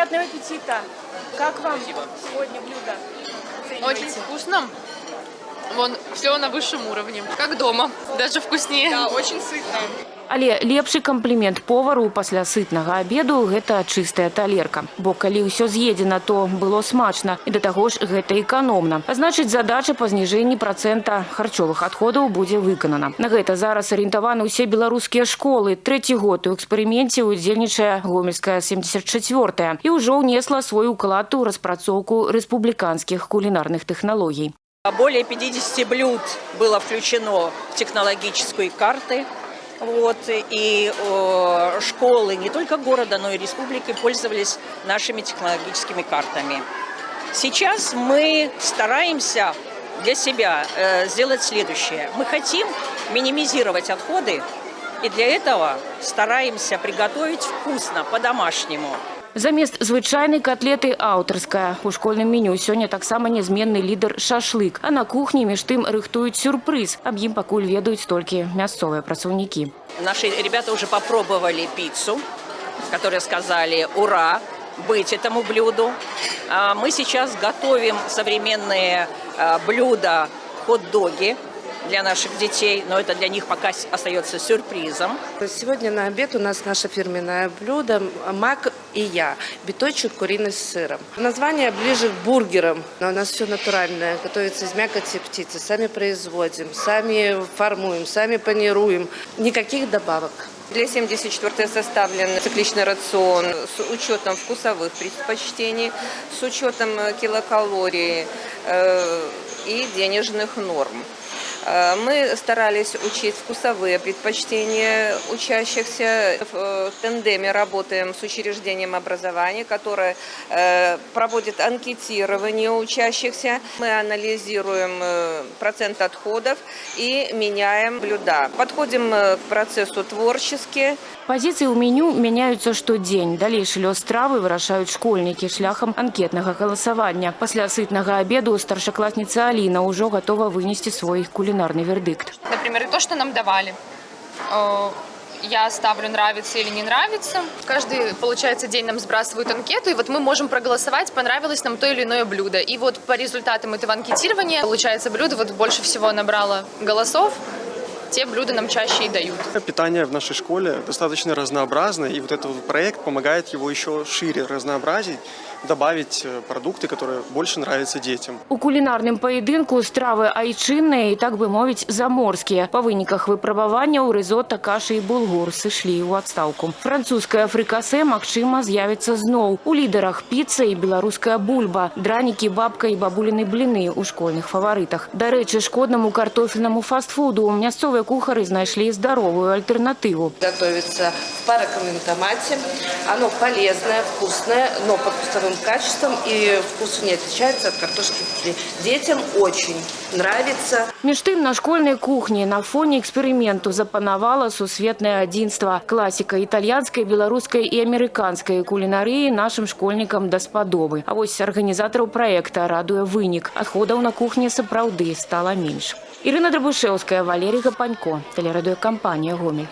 Приятного аппетита. Как вам сегодня блюдо? Очень вкусно. Вон, все на высшем уровне. Как дома. Даже вкуснее. Да, очень сытно. Але лепшы комплімент повару пасля сытнага абеду – гэта чыстая талерка. Бо калі ўсё з'едзена, то было смачна. І да таго ж гэта эканомна. А значыць, задача па зніжэнні працэнта харчовых адходаў будзе выканана. На гэта зараз арыентаваны ўсе беларускія школы. Трэці год у эксперыменце удзельнічае гомельская 74-я і ўжо ўнесла свой уклад у распрацоўку рэспубліканскіх кулінарных тэхналогій. Более 50 блюд было включено в технологические карты. И школы не только города, но и республики пользовались нашими технологическими картами. Сейчас мы стараемся для себя сделать следующее. Мы хотим минимизировать отходы, и для этого стараемся приготовить вкусно, по-домашнему. Замест звычайнай котлеты аўтарская. У школьным меню сёння таксама нязменны лідар шашлык. А на кухні між тым рыхтуюць сюрпрыз. Аб ім пакуль ведаюць толькі мясцовыя працаўнікі. Наши ребята уже попробовали пиццу, которые сказали «Ура!» быть этому блюду. Мы сейчас готовим современные блюда, хот-доги для наших детей, но это для них пока остается сюрпризом. Сегодня на обед у нас наше фирменное блюдо «Мак и я» – биточек куриный с сыром. Название ближе к бургерам, но у нас все натуральное, готовится из мякоти птицы. Сами производим, сами формуем, сами панируем. Никаких добавок. Для 74-й составлен цикличный рацион с учетом вкусовых предпочтений, с учетом килокалорий и денежных норм. Мы старались учесть вкусовые предпочтения учащихся. В тандеме работаем с учреждением образования, которое проводит анкетирование учащихся. Мы анализируем процент отходов и меняем блюда. Подходим к процессу творчески. Пазіцыі ў меню мяняюцца штодзень. Далейшы лёс стравы вырашаюць школьнікі шляхам анкетнага галасавання. Пасля сытнага абеду старшакласніца Аліна ўжо гатова вынесці свой кулінарны вердикт. Например, и то, что нам давали. Я ставлю нравится или не нравится. Каждый, получается, день нам сбрасывают анкету, и вот мы можем проголосовать, понравилось нам то или иное блюдо. И вот по результатам этого анкетирования, получается, блюдо вот больше всего набрало голосов. Те блюда нам чаще и дают. Питание в нашей школе достаточно разнообразное, и вот этот вот проект помогает его еще шире разнообразить, добавить продукты, которые больше нравятся детям. У кулінарным паядынку стравы айчынныя і, так бы мовіць, заморскія. Па выніках выпрабаванняў рызота, каша і булгур сышлі ў адстаўку. Французскае фрыкасэ, магчыма, з'явіцца зноў. У лідарах піца і беларуская бульба, дранікі, бабка і бабуліны бліны ў школьных фаварытах. Дарэчы, шкоднаму картофельнаму фастфуду мясцовыя кухары знайшлі здаровую альтэрнатыву. Готовится в параковом томате. Оно полезное, вкусное, но под вкусовым качеством и вкус не отличается от картошки фри. Детям очень нравится. Між тым, на школьнай кухні на фоне эксперыменту запанавала сусветнае адзінства. Класіка італьянскай, беларускай і амерыканскай кулінарыі нашым школьнікам даспадобы. А вось арганізатараў праекта радуе вынік. Адходаў на кухні сапраўды стала менш. Ірына Драбушэўская, Валерій Гапанько, тэлерадыёкампанія «Гомель».